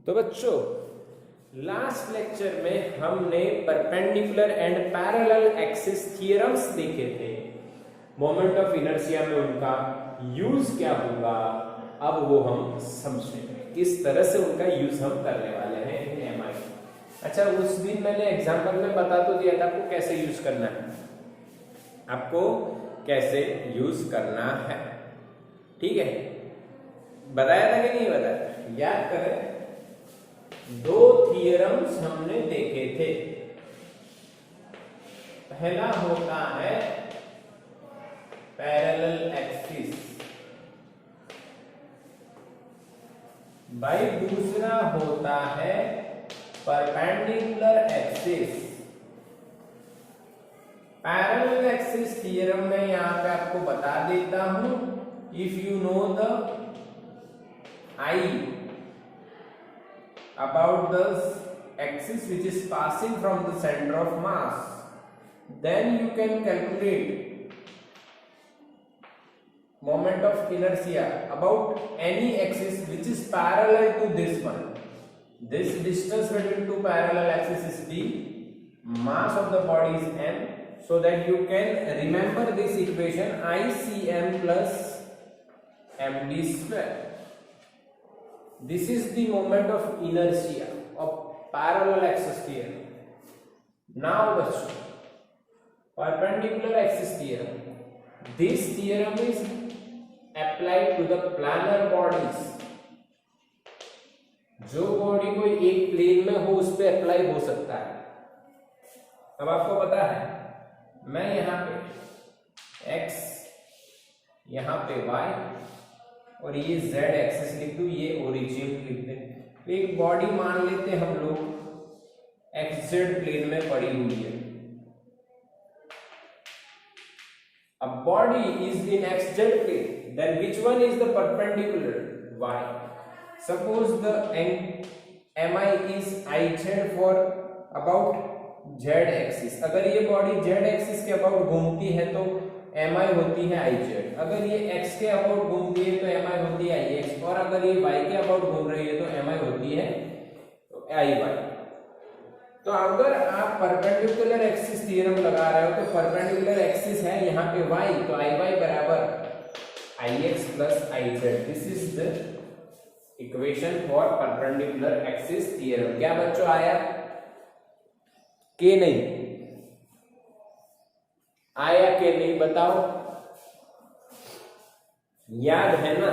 तो बच्चों last lecture में हमने perpendicular and parallel axis theorems देखे थे। मोमेंट ऑफ इनर्शिया में उनका यूज क्या होगा, अब वो हम समझेंगे किस तरह से उनका यूज हम करने वाले हैं इन एमआई। अच्छा, उस दिन मैंने एग्जांपल में बता तो दिया था आपको कैसे यूज करना है, आपको कैसे यूज करना है, ठीक है? बताया था कि नहीं बताया? याद करें, दो थियरम्स हमने देखे थे। पहला होता है पैरेलल एक्सिस, भाई दूसरा होता है perpendicular axis. Parallel axis theorem में यहां पे आपको बता देता हूं, if you know the I about the axis which is passing from the center of mass, then you can calculate moment of inertia about any axis which is parallel to this one. This distance between two parallel axes is d, mass of the body is m, so that you can remember this equation ICM plus md square. This is the moment of inertia of parallel axis theorem. Now बच्चों, perpendicular axis theorem. This theorem is applied to the planar bodies. जो body कोई एक plane में हो उस पे apply हो सकता है। अब आपको पता है, मैं यहां पे x, यहां पे y और ये z एक्सिस लिख दूं, ये ओरिजिन लिख दें। तो एक बॉडी मान लेते हम लोग xz प्लेन में पड़ी हुई है। A body is in xz plane, then which one is the perpendicular? Y. Suppose the mi is iz for about z axis. अगर ये बॉडी z एक्सिस के अबाउट घूमती है तो mi होती है iz। अगर ये x के अबाउट घूमती है तो mi होती है ix, और अगर ये y के अबाउट घूम रही है तो mi होती है iy। तो अगर आप परपेंडिकुलर एक्सिस थ्योरम लगा रहे हो तो परपेंडिकुलर एक्सिस है यहाँ पे y, तो iy बराबर ix plus iz। This is the equation for perpendicular axis theorem. क्या बच्चों आया के नहीं आया? के नहीं बताओ, याद है ना?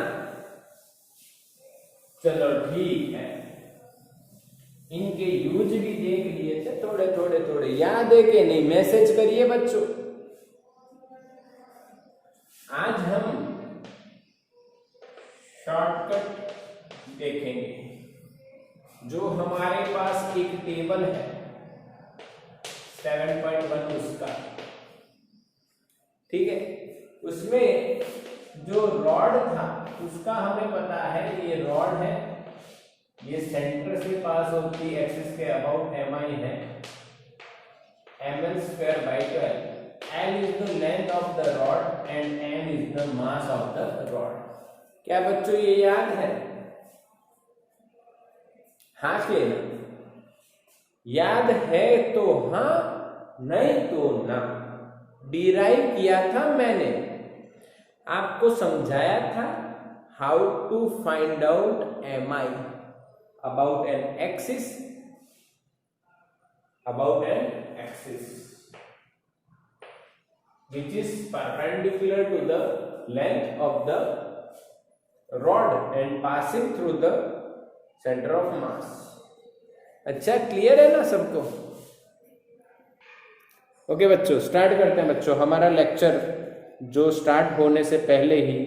चलो ठीक है, इनके यूज भी देख लिए थे, थोड़े थोड़े थोड़े याद है कि नहीं? मैसेज करिए बच्चों। आज हम शॉर्टकट देखेंगे। जो हमारे पास एक टेबल है 7.1 उसका, ठीक है, उसमें जो रॉड था उसका हमें पता है, ये रॉड है, ये सेंटर से पास होती है, एक्सिस के अबाउट mi है, ml square by 12। l is the length of the rod and m is the mass of the rod। क्या बच्चों ये याद है? हाँ के ना? याद है तो हाँ, नहीं तो ना। डिराइव किया था मैंने, आपको समझाया था how to find out mi about an axis, which is perpendicular to the length of the rod and passing through the center of mass। अच्छा, क्लियर है ना सबको? ओके बच्चों, स्टार्ट करते हैं। बच्चों हमारा लेक्चर जो स्टार्ट होने से पहले ही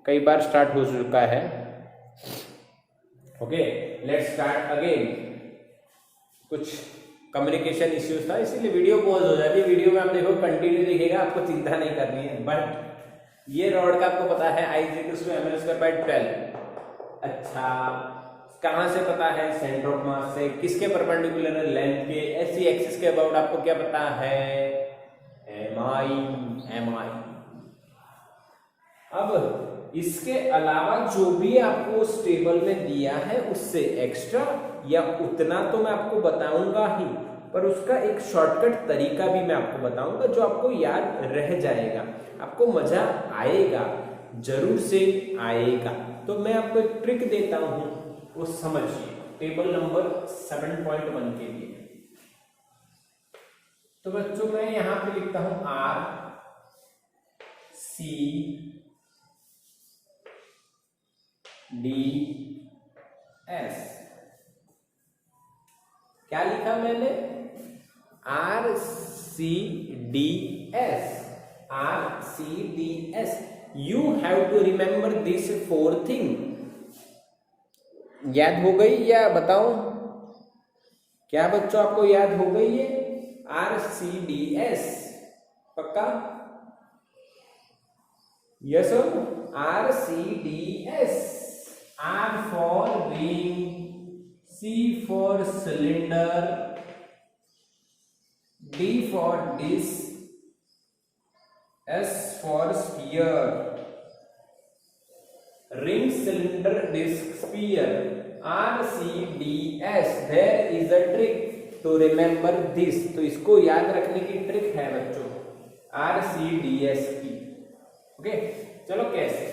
कई बार स्टार्ट हो चुका है। Okay, let's start again. कुछ कम्युनिकेशन इश्यूज था इसीलिए वीडियो पॉज हो जाती है। वीडियो में आप देखो कंटिन्यू दिखेगा, आपको चिंता नहीं करनी है। बट ये रॉड का आपको पता है i = ml²/12। अच्छा, कहां से पता है? सेंटर ऑफ मास से। किसके परपेंडिकुलर? लेंथ के। ऐसी एक्सिस के अबाउट आपको क्या पता है? mi। अब इसके अलावा जो भी आपको उस टेबल में दिया है उससे एक्स्ट्रा या उतना तो मैं आपको बताऊंगा ही, पर उसका एक शॉर्टकट तरीका भी मैं आपको बताऊंगा जो आपको याद रह जाएगा, आपको मजा आएगा, जरूर से आएगा। तो मैं आपको एक ट्रिक देता हूं, वो समझिए टेबल नंबर 7.1 के लिए। तो बच्चों मैं यहां पे लिखता हूं RCDS। क्या लिखा मैंने? RCDS। You have to remember this 4 thing। याद हो गई या बताऊं? क्या बच्चों आपको याद हो गई है? RCDS पक्का? यस और RCDS। R for ring, C for cylinder, D for disc, S for sphere। ring, cylinder, disc, sphere, RCDS। There is a trick to remember this। तो इसको याद रखने की ट्रिक है बच्चों RCDS की। ओके चलो कैसे?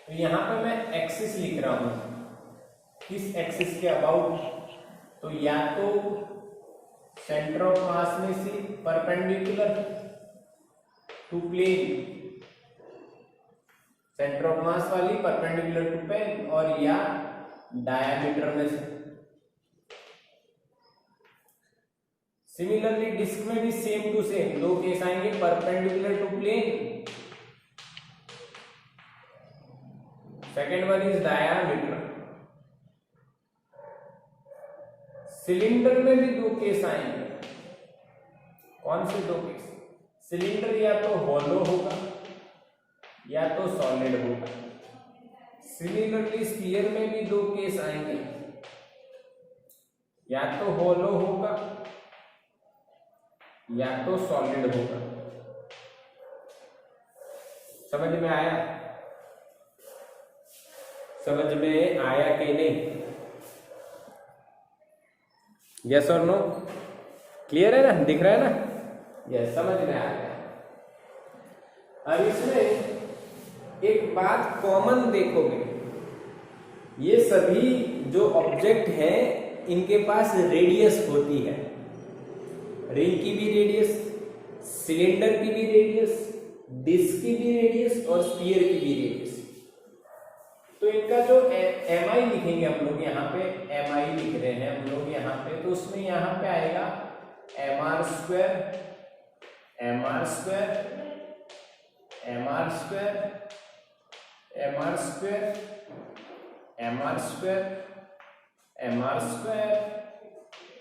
तो यहां पे मैं एक्सिस लिख रहा हूं, किस एक्सिस के अबाउट? तो या तो सेंटर ऑफ मास में से perpendicular to plane, centre of mass वाली परपेंडिकुलर टू प्लेन, और या डायमीटर में से। सिमिलरली डिस्क में भी सेम टू सेम दो केस आएंगे, perpendicular to plane, second one is diameter. Cylinder में भी दो केस आएंगे। कौन से दो केस? सिलेंडर या तो हॉलो होगा या तो सॉलिड होगा। सिमिलरली स्फीयर में भी दो केस आएंगे, या तो हॉलो होगा या तो सॉलिड होगा। समझ में आया? समझ में आया कि नहीं? यस और नो? क्लियर है ना? दिख रहा है ना? यस, समझ में आ गया। अब इसमें एक बात कॉमन देखोगे, ये सभी जो ऑब्जेक्ट हैं इनके पास रेडियस होती है। रिंग की भी रेडियस, सिलेंडर की भी रेडियस, डिस्क की भी रेडियस और स्फीयर की भी रेडियस। तो इनका जो MI लिखेंगे हम लोग, यहाँ पे MI लिख रहे हैं हम लोग यहाँ पे, तो उसमें यहाँ पे आएगा mr square, mr square, mr square, mr square, mr square, mr square,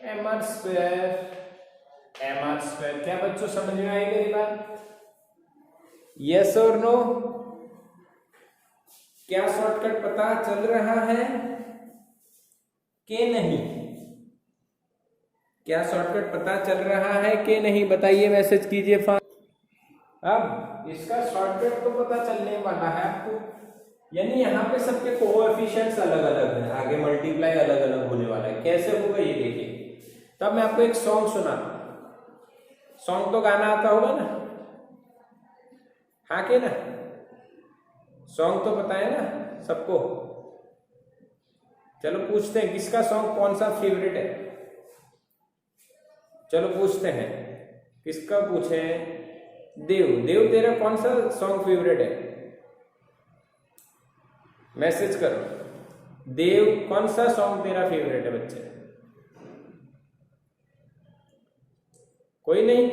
mr square, mr square. क्या बच्चों समझ में आई मेरी बात? यस और नो? क्या शॉर्टकट पता चल रहा है कि नहीं? क्या शॉर्टकट पता चल रहा है कि नहीं? बताइए, मैसेज कीजिए। अब इसका शॉर्टकट तो पता चलने वाला है आपको, यानी यहाँ पे सबके कोएफिशिएंट्स अलग अलग हैं, आगे मल्टीप्लाई अलग अलग होने वाला है। कैसे होगा ये देखिए। तब मैं आपको एक सॉन्ग सुनाता हूं। सॉन्ग तो गाना आता होगा ना? हाँ के ना? सॉन्ग तो पता है ना सबको? चलो पूछते हैं, किसका सॉन्ग कौन सा फेवरेट है? चलो पूछते हैं, किसका पूछे? देव, देव तेरा कौन सा सॉन्ग फेवरेट है? मैसेज करो। देव, कौन सा सॉन्ग तेरा फेवरेट है बच्चे? कोई नहीं,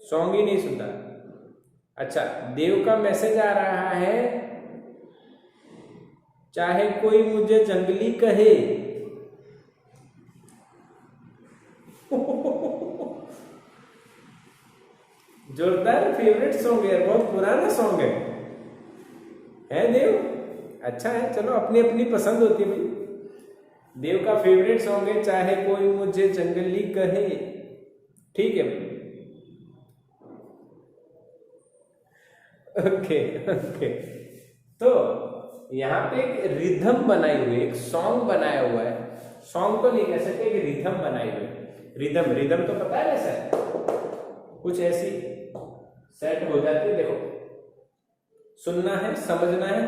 सॉन्ग ही नहीं सुनता। अच्छा, देव का मैसेज आ रहा है, चाहे कोई मुझे जंगली कहे। जोरदार फेवरेट सॉन्ग है, बहुत पुराना सॉन्ग है देव? अच्छा है, चलो अपनी अपनी पसंद होती है भाई। देव का फेवरेट सॉन्ग है चाहे कोई मुझे जंगली कहे। ठीक है भाई। Okay okay. तो यहाँ पे एक रिथम बनाई हुई है, एक सॉन्ग बनाया हुआ है, सॉन्ग तो नहीं कह सकते, एक रिथम बनाई हुई है। रिथम, रिथम तो पता है वैसे कुछ ऐसी सेट हो जाती है, देखो सुनना है, समझना है,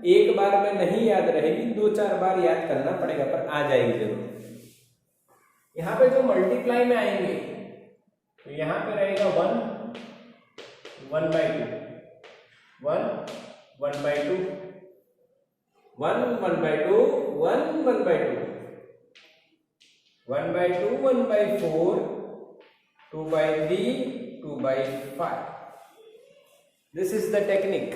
एक बार में नहीं याद रहेगी, 2-4 बार याद करना पड़ेगा, पर आ जाएगी जरूर। यहाँ पे जो मल्टीप्लाई में आएंगे तो यहाँ पे रहेगा 1 1/2, 1 1/2, 1 1/2, 1 1/2, 1/2, 1/4, 2/3, 2/5। This is the technique.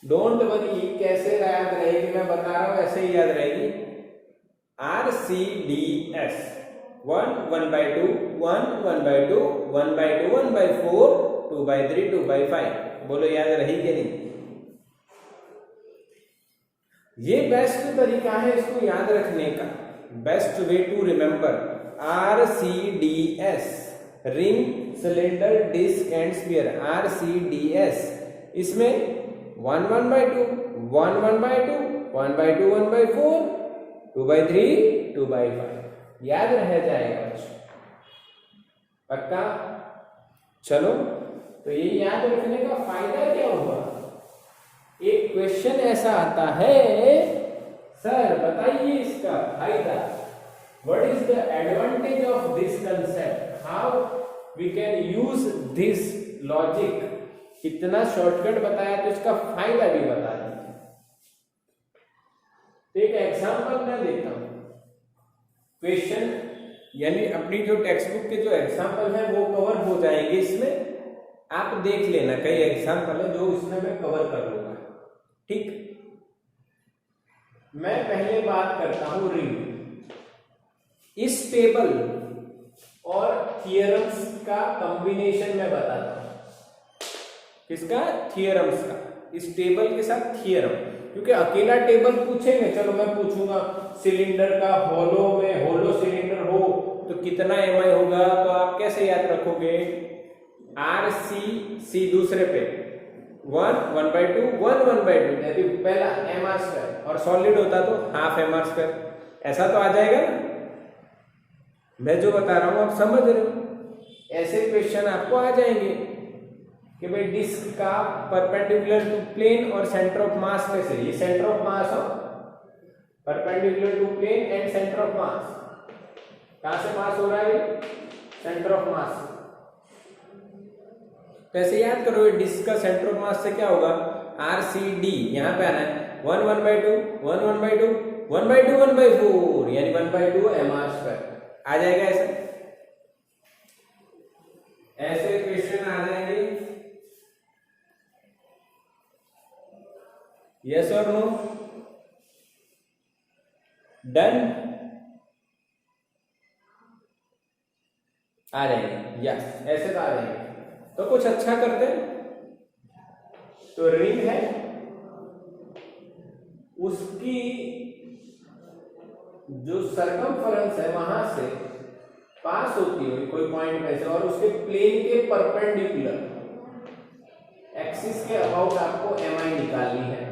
Don't worry, कैसे याद रहेगी मैं बता रहा हूं, ऐसे ही याद रहेगी। RCDS 1 1/2, 1 1/2, 1/2, 1/4, 2/3, 2/5। बोलो याद रही कि नहीं? ये बेस्ट तरीका है इसको याद रखने का, best way to remember. RCDS, ring, cylinder, disc and sphere, RCDS। इसमें 1 1/2, 1 1/2, 1/2, 1/4, 2/3, 2/5 याद रह जाएगा बच्चों, पक्का? चलो, तो ये याद रखने का फायदा क्या हुआ? एक क्वेश्चन ऐसा आता है, सर बताइए इसका फायदा, what is the advantage of this concept, how we can use this logic. कितना शॉर्टकट बताया तो इसका फायदा भी बता दीजिए। तो एक एग्जांपल मैं देता हूं, क्वेश्चन यानी अपनी जो टेक्स्ट बुक के जो एग्जांपल है वो कवर हो जाएंगे इसमें, आप देख लेना, कई एग्जांपल है जो इसमें मैं कवर कर लूंगा, ठीक? मैं पहले बात करता हूं रिंग। इस टेबल और थियरम्स का कॉम्बिनेशन मैं बताता हूं। किसका? थियरम्स का, इस टेबल के साथ थियरम। क्योंकि अकेला टेबल पूछेंगे, चलो मैं पूछूंगा सिलेंडर का होलो में, होलो सिलेंडर हो तो कितना एमआई होगा, तो आप कैसे याद रखोगे? RC दूसरे पे 1 1/2, 1 1/2, यदि पहला mr², और सॉलिड होता तो हाफ mr², ऐसा तो आ जाएगा ना। मैं जो बता रहा हूं आप समझ रहे हो? ऐसे क्वेश्चन आपको आ जाएंगे कि भाई डिस्क का परपेंडिकुलर टू प्लेन और सेंटर ऑफ मास कैसे, ये सेंटर ऑफ मास हो, perpendicular to plane and centre of mass, कहां से पास हो रहा है? Centre of mass. कैसे याद करोगे? डिस्क का सेंटर ऑफ मास से क्या होगा? RCD, यहां पे आना है 1 1/2, 1 1/2, 1/2, 1/4, यानी 1/2 mr²। आ जाएगा ऐसे क्वेश्चन आ जाएंगे। यस और नो? डन? आ जाएंगे, यस, ऐसे तो आ जाएंगे। तो कुछ अच्छा करते हैं, तो रिंग है, उसकी जो सरकमफेरेंस है वहां से पास होती हुई कोई पॉइंट में से, और उसके प्लेन के परपेंडिकुलर एक्सिस के अबाउट आपको एमआई निकालनी है।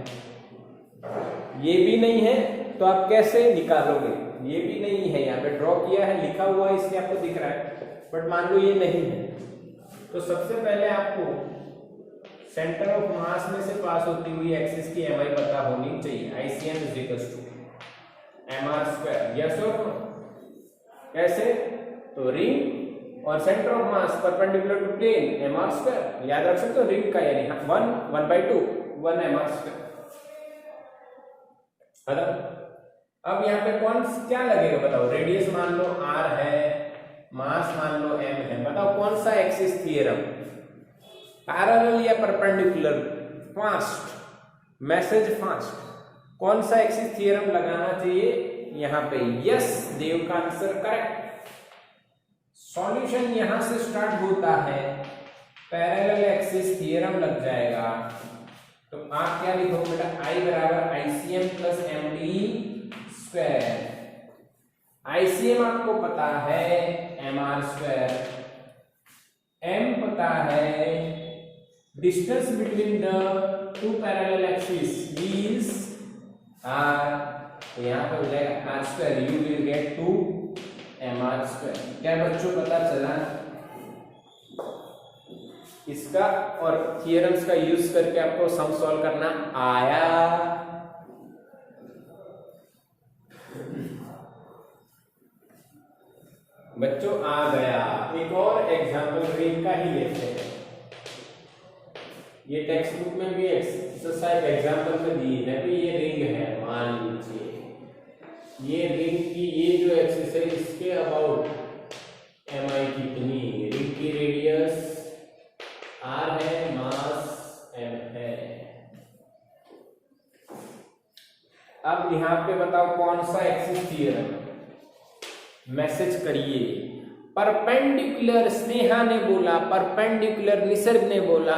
ये भी नहीं है तो आप कैसे निकालोगे? ये भी नहीं है, यहाँ पे ड्रॉ किया है, लिखा हुआ है इसलिए आपको दिख रहा है, बट मान लो ये नहीं है, तो सबसे पहले आपको सेंटर ऑफ मास में से पास होती हुई एक्सिस की एमआई पता होनी चाहिए। ICM = mr², यस और नो? कैसे? तो रिंग और centre of mass perpendicular to plane mr², याद रख सकते हो रिंग का, यानी 1 1/2, 1 mr²। अब यहाँ पे कौन क्या लगेगा बताओ? रेडियस मान लो r है, मास मान लो m है, बताओ कौन सा एक्सिस थियरम? पैरेलल या परपेंडिकुलर? फास्ट, मैसेज फास्ट, कौन सा एक्सिस थियरम लगाना चाहिए यहां पे? यस, देव का आंसर करेक्ट। सॉल्यूशन यहां से स्टार्ट होता है, पैरेलल एक्सिस थियरम लग जाएगा, तो आप क्या लिखोगे बेटा? I = ICM + MD²। ICM आपको पता है mr², m पता है distance between the two parallel axes is r, तो यहाँ पे हो जाएगा r square, you will get 2 mr square। क्या बच्चों पता चला इसका, और थियरम्स का यूज करके आपको सम सॉल्व करना आया? बच्चों आ गया। एक और एग्जांपल रिंग का ही लेते हैं। ये टेक्स्ट बुक में भी एक्सरसाइज एग्जांपल में दी है कि ये रिंग है, मान लीजिए ये रिंग की ये जो एक्सिस है इसके अबाउट एम आई कितनी, रिंग की रेडियस आर है, मास एम है। अब यहां पे बताओ कौन सा एक्सिस थ्योरम, मैसेज करिए। परपेंडिकुलर स्नेहा ने बोला, परपेंडिकुलर निसर्ग ने बोला,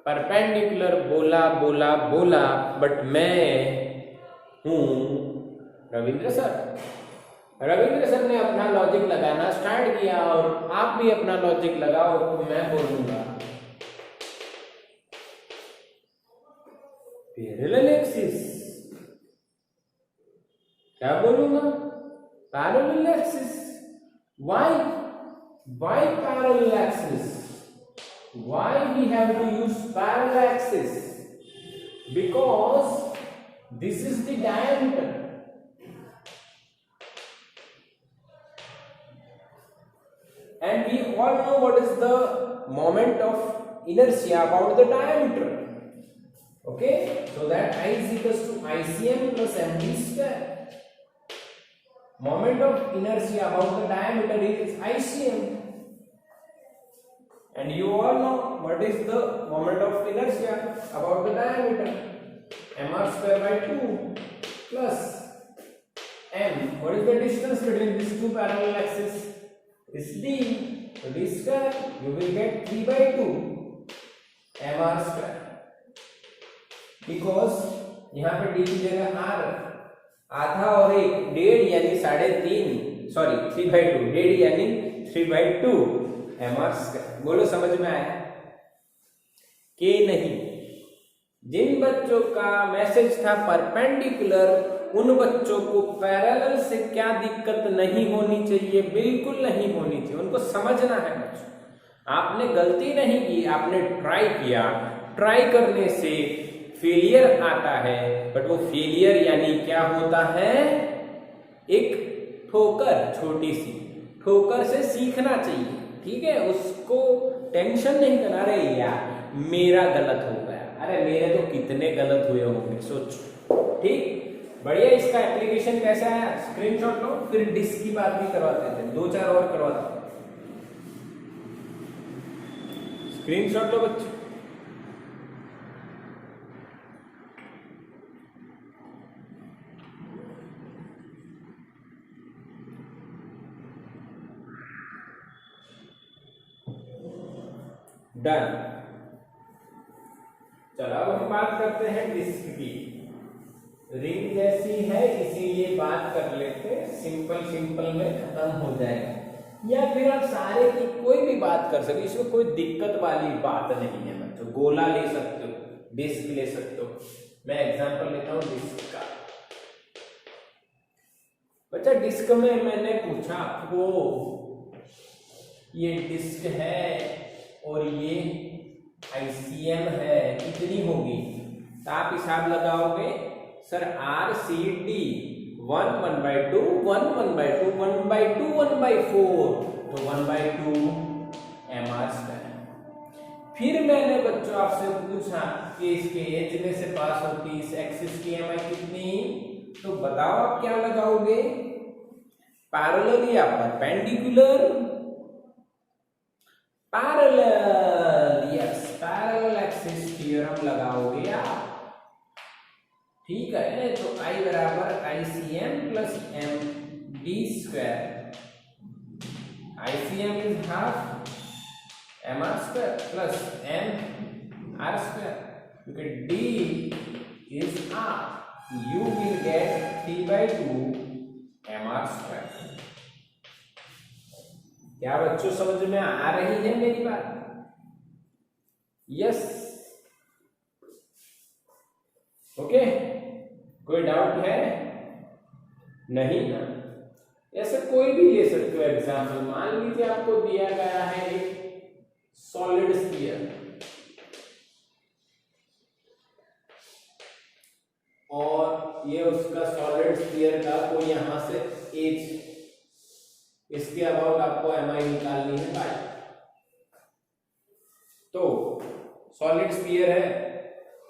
परपेंडिकुलर बोला बोला बोला, बट मैं हूं रविंद्र सर। रविंद्र सर ने अपना लॉजिक लगाना स्टार्ट किया और आप भी अपना लॉजिक लगाओ, तो मैं बोलूंगा पैरेलल एक्सिस। क्या बोलूंगा? Parallel axis. Why parallel axis? Why we have to use parallel axis? Because this is the diameter. And we all know what is the moment of inertia about the diameter. Okay, so that I is equals to ICM plus mv square. Moment of inertia about the diameter is ICM, and you all know what is the moment of inertia about the diameter, mr square by 2 plus m. What is the distance between these two parallel axes? Is d. So d square you will get 3 by 2 mr square, because यहाँ पे d की जगह r आधा और एक डेढ़ यानी 3.5, sorry 3/2, डेढ़ यानी 3/2 mr स्क्वायर। बोलो समझ में आया कि नहीं? जिन बच्चों का मैसेज था परपेंडिकुलर, उन बच्चों को पैरेलल से क्या दिक्कत नहीं होनी चाहिए, बिल्कुल नहीं होनी चाहिए। उनको समझना है बच्चों, आपने गलती नहीं की, आपने ट्राई किया, ट्राई करने से फेलियर आता है, बट वो फेलियर यानी क्या होता है? एक ठोकर, छोटी सी ठोकर से सीखना चाहिए, ठीक है? उसको टेंशन नहीं करना, अरे यार मेरा गलत हो गया, अरे मेरे तो कितने गलत हुए होंगे, सोचो। ठीक, बढ़िया। इसका एप्लीकेशन कैसा है स्क्रीनशॉट लो, फिर डिस्क की बात भी करवाते थे, 2-4 और करवाते थे। स्क्रीनशॉट लो बच्चों। डन। चलो अब हम बात करते हैं डिस्क की। रिंग जैसी है इसीलिए बात कर लेते हैं, सिंपल में खत्म हो जाएगा। या फिर आप सारे की कोई भी बात कर सकते, इसमें कोई दिक्कत वाली बात नहीं है बच्चों। गोला ले सकते हो, डिस्क ले सकते हो। मैं एग्जांपल लेता हूं डिस्क का। बच्चा डिस्क में मैंने पूछा आपको, ये डिस्क है और ये ICM है, कितनी होगी? तो आप हिसाब लगाओगे सर R C D 1 1/2 1 1/2 1/2 1/4, तो 1/2 mr स्क्वायर। फिर मैंने बच्चों आपसे पूछा कि इसके एज में से पास होती इस एक्सिस की mi कितनी, तो बताओ आप क्या लगाओगे? पैरेलल या perpendicular? Parallel, yes, parallel axis theorem लगाओगे आप, ठीक है? तो I बराबर ICM plus md square. ICM is half mr square plus mr square, क्योंकि d is r, you will get 3/2 mr square. क्या बच्चों समझ में आ रही है मेरी बात? यस, ओके, कोई डाउट है? नहीं ना? ऐसे कोई भी ले सकते हो एग्जाम्पल। मान लीजिए आपको दिया गया है एक सॉलिड स्फीयर और ये उसका सॉलिड स्फीयर का कोई यहां से एज, इसके अबाउट आपको एमआई निकालनी है बाय। तो सॉलिड स्फीयर है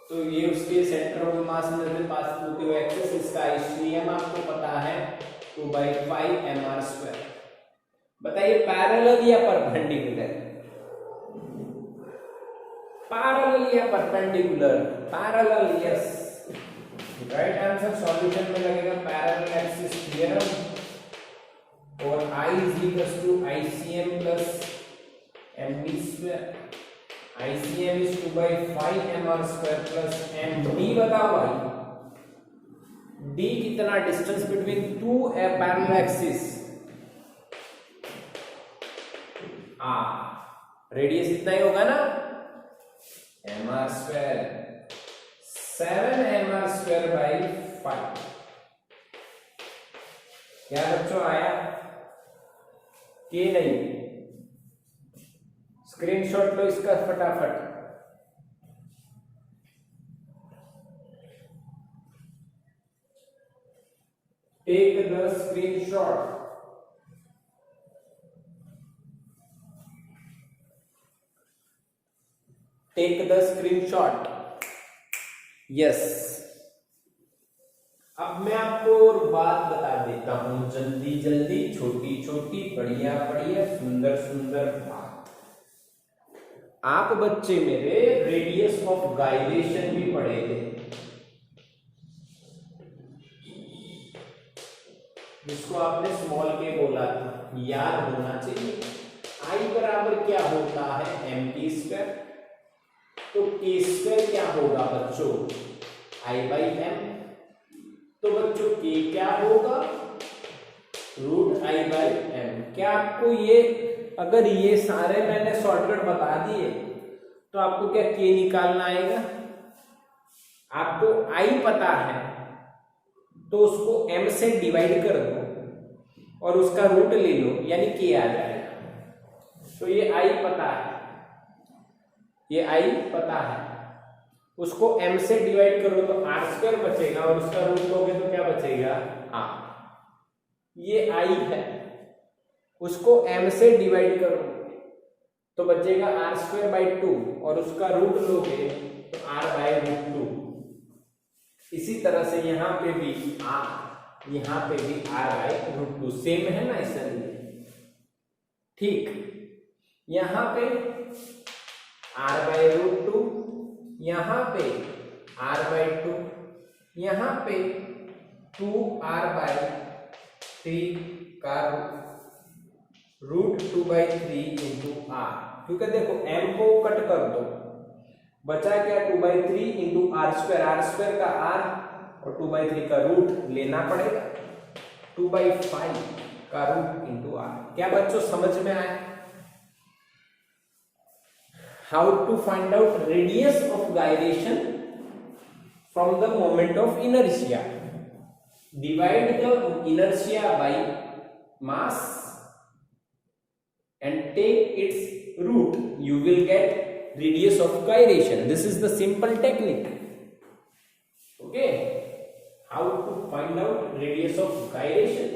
तो ये उसके सेंटर ऑफ मास में से पास होते हुए एक्सेस, इसका आइसोटोप आपको पता है 2/5 mr²। बताइए पैरेलल या परपेंडिकुलर? पैरेलल या perpendicular? Parallel, yes, right answer. Solution में लगेगा पैरेलल एक्सिस थ्योरम और I = ICM + mv²। ICM is 2/5 mr² + mv। बताओ भाई d कितना distance between two parallel axis? Radius इतना ही होगा ना, mr², 7mr²/5। क्या बच्चों आया कि नहीं? स्क्रीनशॉट लो इसका फटाफट। Take the screenshot. Take the screenshot. Yes. अब मैं आपको और बात बता देता हूं जल्दी जल्दी, छोटी छोटी बढ़िया बढ़िया सुंदर सुंदर बात। आप बच्चे मेरे रेडियस ऑफ गाइरेशन भी पढ़े थे, जिसको आपने स्मॉल के बोला था, याद होना चाहिए। आई बराबर क्या होता है? mk²। तो k² क्या होगा बच्चों? I/m। तो बच्चों k क्या होगा? √I/m। क्या आपको ये, अगर ये सारे मैंने शॉर्टकट बता दिए तो आपको क्या k निकालना आएगा? आपको I पता है तो उसको m से डिवाइड कर दो और उसका रूट ले लो, यानी k आ जाएगा। तो ये I पता है, ये I पता है, उसको m से डिवाइड करो तो r² बचेगा और उसका रूट लोगे तो क्या बचेगा? r। ये I है, उसको m से डिवाइड करो तो बचेगा r²/2 और उसका रूट लोगे तो r/√2। इसी तरह से यहां पे भी r, यहां पे भी r/√2 सेम है ना, इसलिए ठीक। यहां पे r/√2, यहां पे r/2, यहां पे 2r/3 का √2/3 × r। क्योंकि देखो m को कट कर दो, बचा क्या? 2/3 × r², का r और 2/3 का रूट लेना पड़ेगा, 2/5 का रूट × r। क्या बच्चों समझ में आया? How to find out radius of gyration from the moment of inertia? Divide the inertia by mass and take its root. You will get radius of gyration. This is the simple technique. Okay. How to find out radius of gyration?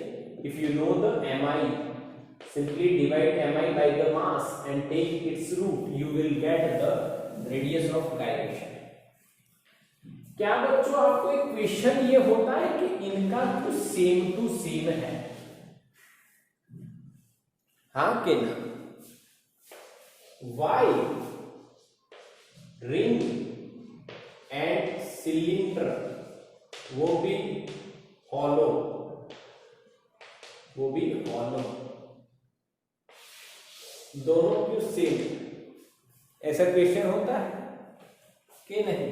If you know the mi, simply divide mi by the mass and take its root. You will get the radius of gyration. क्या बच्चों आपको एक question ये होता है कि इनका तो सेम टू सेम है, हाँ के ना? Why रिंग एंड सिलेंडर, वो भी हॉलो, दोनों क्यों सेम? ऐसा क्वेश्चन होता है कि नहीं?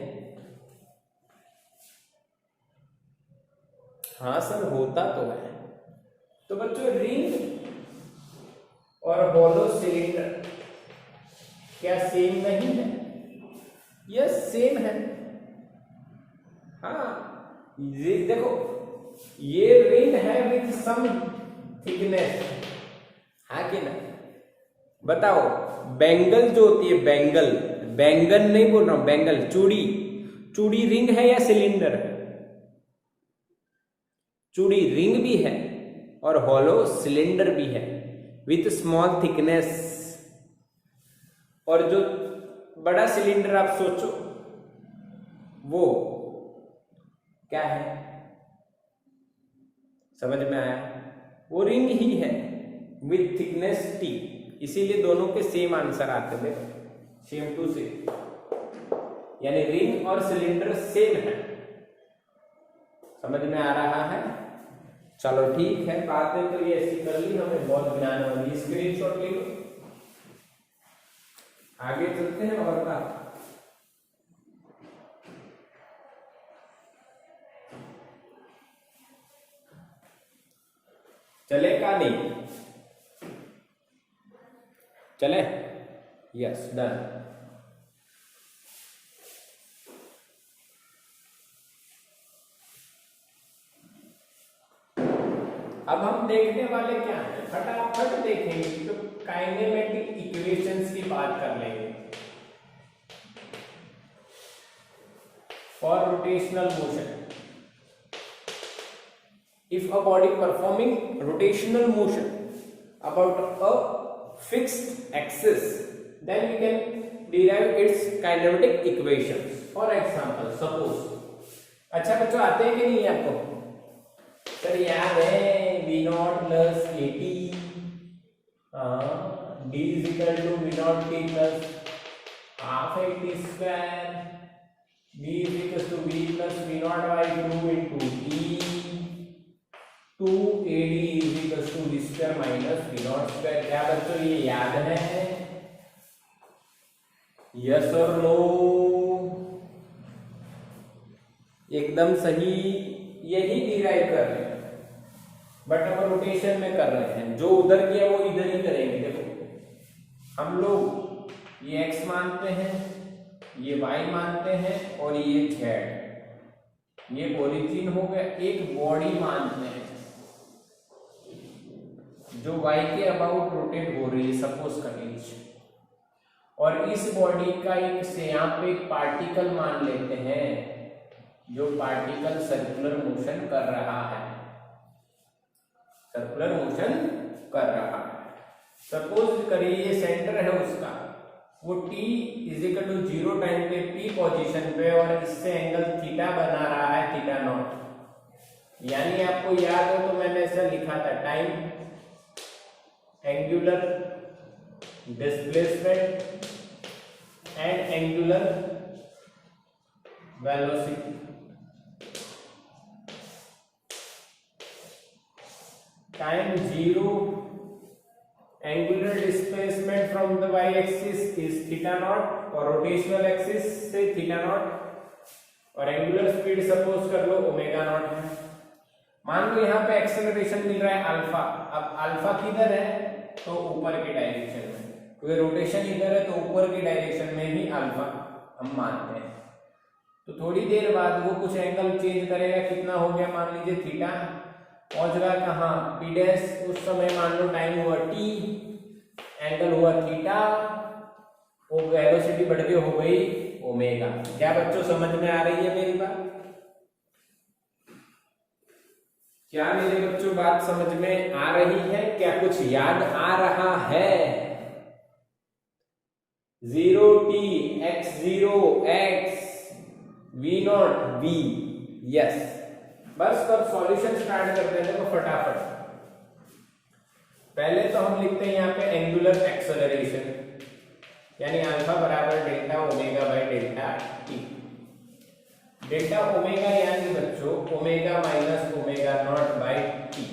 हाँ सर होता तो है। तो बच्चों रिंग और हॉलो सिलेंडर क्या सेम नहीं है? यस सेम है। हाँ ये देखो, ये रिंग है विथ सम थिकनेस, हाँ कि ना? बताओ, बैंगल जो होती है, बैंगल, बैंगन नहीं बोल रहा हूं, बैंगल, चूड़ी, चूड़ी रिंग है या सिलेंडर है? चूड़ी रिंग भी है और हॉलो सिलेंडर भी है विथ स्मॉल थिकनेस। और जो बड़ा सिलेंडर आप सोचो वो क्या है, समझ में आया? वो रिंग ही है विथ थिकनेस टी, इसीलिए दोनों के सेम आंसर आते थे, सेम टू सेम, यानी रिंग और सिलेंडर सेम है। समझ में आ रहा है? चलो ठीक है, बातें तो ये ऐसी कर ली हमें, बहुत ज्ञान वाली। स्क्रीनशॉट ले लो, आगे चलते हैं और का। चलेगा नहीं? चले? Yes done. अब हम देखने वाले क्या है, फटाफट देखेंगे तो काइनेमेटिक इक्वेशंस की बात कर लेंगे for rotational motion. If a body performing rotational motion about a fixed axis, then we can derive its kinematic equations. For example, suppose, अच्छा बच्चों आते हैं कि नहीं आपको? सर याद है v nought plus a t, d is equal to v nought t plus half a t square, b is equal to v plus v nought by 2 into t, 2 a d is equal to v square minus v nought square. क्या बच्चों ये याद है? Yes और no? एकदम सही, यही derive कर रहे हैं, बट हम रोटेशन में कर रहे हैं। जो उधर किया वो इधर ही करेंगे। देखो हम लोग ये x मानते हैं, ये y मानते हैं और ये z, ये ओरिजिन हो गया। एक बॉडी मानते हैं जो y के अबाउट रोटेट हो रही है, सपोज कर लीजिए, और इस बॉडी का एक से यहाँ पे एक पार्टिकल मान लेते हैं जो पार्टिकल सर्कुलर मोशन कर रहा है, सर्कुलर मोशन कर रहा है। सपोज करिए ये सेंटर है उसका, वो t is equal to 0 time पे p पोजीशन पे, और इससे एंगल थीटा बना रहा है, थीटा नॉट। यानी आपको याद हो तो मैंने ऐसा लिखा था, time angular displacement and angular velocity. Time 0, angular displacement from the y axis is theta naught, और रोटेशनल एक्सिस से थीटा नॉट, और एंगुलर स्पीड सपोज कर लो ओमेगा नॉट है। मान लो यहाँ पे एक्सेलरेशन मिल रहा है अल्फा। अब अल्फा किधर है? तो ऊपर के डायरेक्शन में, क्योंकि रोटेशन इधर है तो ऊपर की डायरेक्शन में ही अल्फा हम मानते हैं। तो थोड़ी देर बाद वो कुछ एंगल चेंज करेगा, कितना हो गया मान लीजिए थीटा, पहुंच गया कहाँ पी डैश। उस समय मान लो टाइम हुआ टी, एंगल हुआ थीटा, वो वेलोसिटी बढ़ के हो गई ओमेगा। क्या बच्चों समझ में आ रही है मेरी बात? क्या मेरे बच्चों बात समझ में आ रही है? क्या कुछ याद आ रहा है? 0t x0 x v not v, yes. बस तब सॉल्यूशन स्टार्ट करते हैं। तो फटाफट पहले तो हम लिखते हैं यहाँ पे एंगुलर एक्सेलरेशन, यानी अल्फा बराबर delta omega by delta t. Delta omega यानी बच्चों omega minus omega not by t.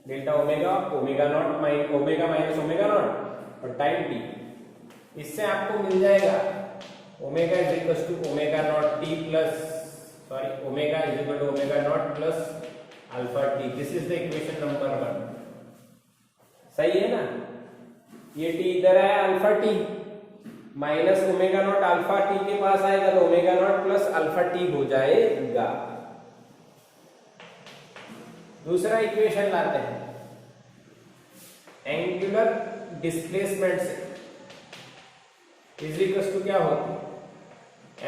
Delta omega, omega nought minus omega not और टाइम टी। इससे आपको मिल जाएगा omega is equal to omega not t plus, sorry omega is equal to omega not plus alpha t. This is the equation number 1। सही है ना? ये t इधर है alpha T, minus omega nought alpha T के पास आएगा तो omega not plus alpha T हो जाएगा। दूसरा इक्वेशन लाते हैं, एंगुलर डिस्प्लेसमेंट से इज इक्वल टू क्या होता है,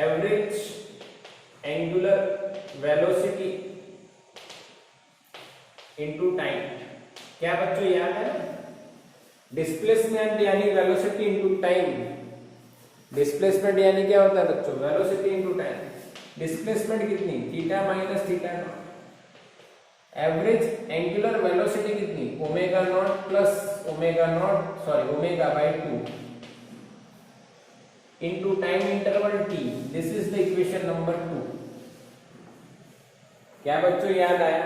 average angular velocity into time. क्या बच्चों याद है, डिस्प्लेसमेंट यानी वेलोसिटी इनटू टाइम। डिस्प्लेसमेंट यानी क्या होता है बच्चों, वेलोसिटी इनटू टाइम। डिस्प्लेसमेंट कितनी, theta minus theta naught. Average angular velocity कितनी, omega not plus omega naught sorry omega by 2 into time interval T. This is the equation number 2। क्या बच्चों याद आया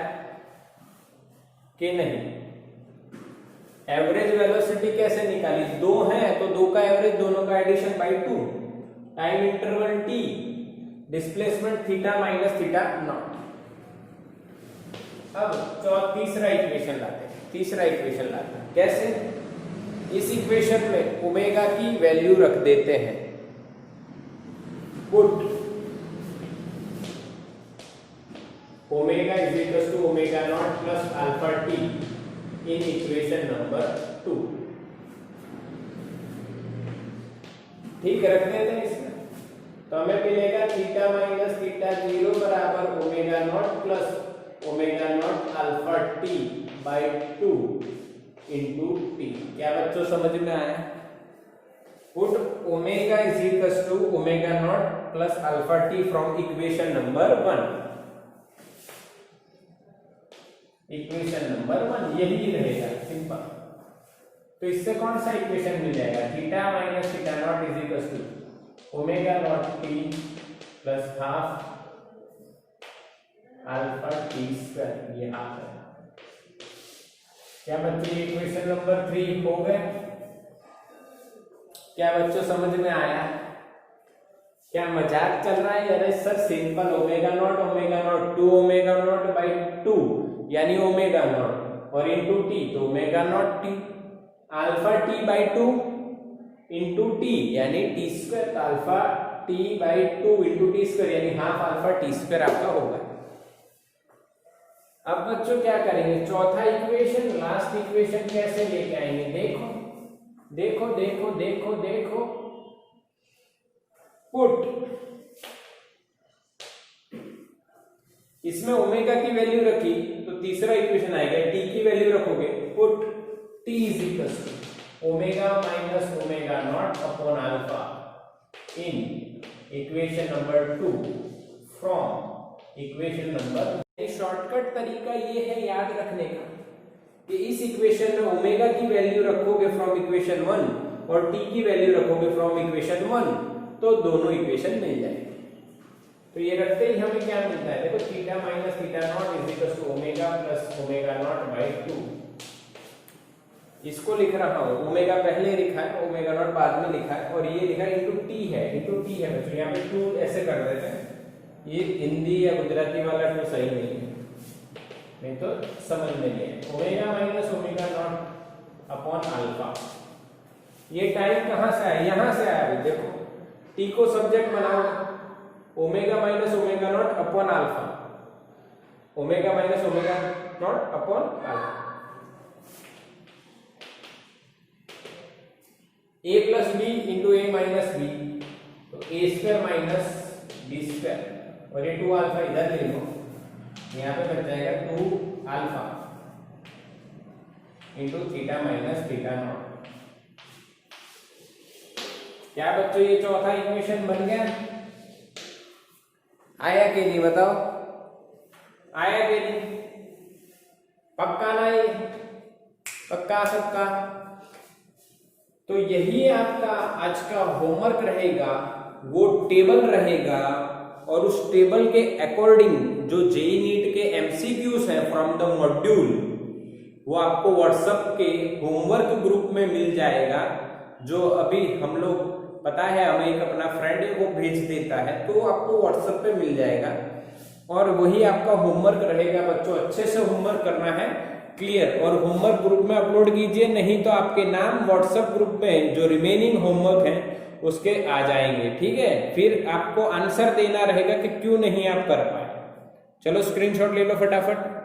कि नहीं? एवरेज वेलोसिटी कैसे निकाली, 2 है तो 2 का एवरेज, दोनों का addition by 2, time interval t, displacement theta minus theta nought. अब तीसरा इक्वेशन लाते हैं। कैसे, इस इक्वेशन में ओमेगा की वैल्यू रख देते हैं। Put omega is equal to omega not plus alpha t in equation number 2। ठीक रख देते हैं इसमें, तो हमें मिलेगा थीटा माइनस थीटा 0 बराबर omega not plus omega nought alpha t by 2 into t. क्या बच्चों समझ में आया? Put omega is equal to omega not plus alpha t from equation number 1। Equation number 1 यही रहेगा, सिंपल। तो इससे कौन सा इक्वेशन मिल जाएगा, theta minus theta nought is equal to omega not t plus half alpha t square. ये half है। क्या बच्चों इक्वेशन नंबर 3 हो गए? क्या बच्चों समझ में आया? क्या मजाक चल रहा है? अरे sir simple, omega naught 2 omega not by 2 यानी ओमेगा नॉट और इनटू टी तो omega not t, alpha t by 2 into t यानी t square, alpha t by 2 into t square यानी हाफ अल्फा टी स्क्वायर आपका होगा। अब बच्चों क्या करेंगे, चौथा इक्वेशन, लास्ट इक्वेशन कैसे लेके आएंगे, देखो देखो देखो देखो देखो। पुट इसमें ओमेगा की वैल्यू रखी तो तीसरा इक्वेशन आएगा, टी की वैल्यू रखोगे, put t is equal to omega minus omega nought upon alpha in equation number 2 from equation number. Shortcut तरीका ये है याद रखने का कि इस इक्वेशन में ओमेगा की वैल्यू रखोगे फ्रॉम इक्वेशन 1 और टी की वैल्यू रखोगे फ्रॉम इक्वेशन 1 तो दोनों इक्वेशन मिल जाएंगे। तो ये रखते ही हमें क्या मिलता है, देखो theta minus theta nought is equal to omega plus omega not by 2। इसको लिख रहा हूं, ओमेगा पहले लिखा है, ओमेगा नॉट बाद में लिखा है और ये लिखा है इनटू टी है, इनटू टी है बच्चों। यहाँ पे 2 ऐसे कर देते हैं, ये हिंदी या गुजराती वाला तो सही नहीं तो समझ में नहीं है। Omega minus omega nought upon alpha, ये टाइम कहां से आया, यहां से आया। अभी देखो टी को सब्जेक्ट बनाओ, omega minus omega nought upon alpha, omega minus omega nought upon alpha. A plus b into a minus b तो a square minus b square और ये 2 अल्फा इधर ले लो, यहाँ पे बच जाएगा 2 alpha into theta minus theta not. क्या बच्चों ये चौथा इक्वेशन बन गया? आया कि नहीं बताओ, आया कि नहीं? पक्का ना ये, पक्का सबका? तो यही आपका आज का होमवर्क रहेगा, वो टेबल रहेगा और उस टेबल के अकॉर्डिंग जो जेईई नीट के एमसीक्यूज हैं फ्रॉम द मॉड्यूल वो आपको व्हाट्सएप के होमवर्क ग्रुप में मिल जाएगा। जो अभी हम लोग पता है हमें एक अपना फ्रेंड है वो भेज देता है तो आपको व्हाट्सएप पे मिल जाएगा और वही आपका होमवर्क रहेगा। बच्चों अच्छे से होमवर्क करना है, क्लियर। और होमवर्क ग्रुप में अपलोड कीजिए, नहीं तो आपके नाम व्हाट्सएप ग्रुप में जो रिमेनिंग होमवर्क है उसके आ जाएंगे। ठीक है, फिर आपको आंसर देना रहेगा कि क्यों नहीं आप कर पाए। चलो स्क्रीनशॉट ले लो फटाफट।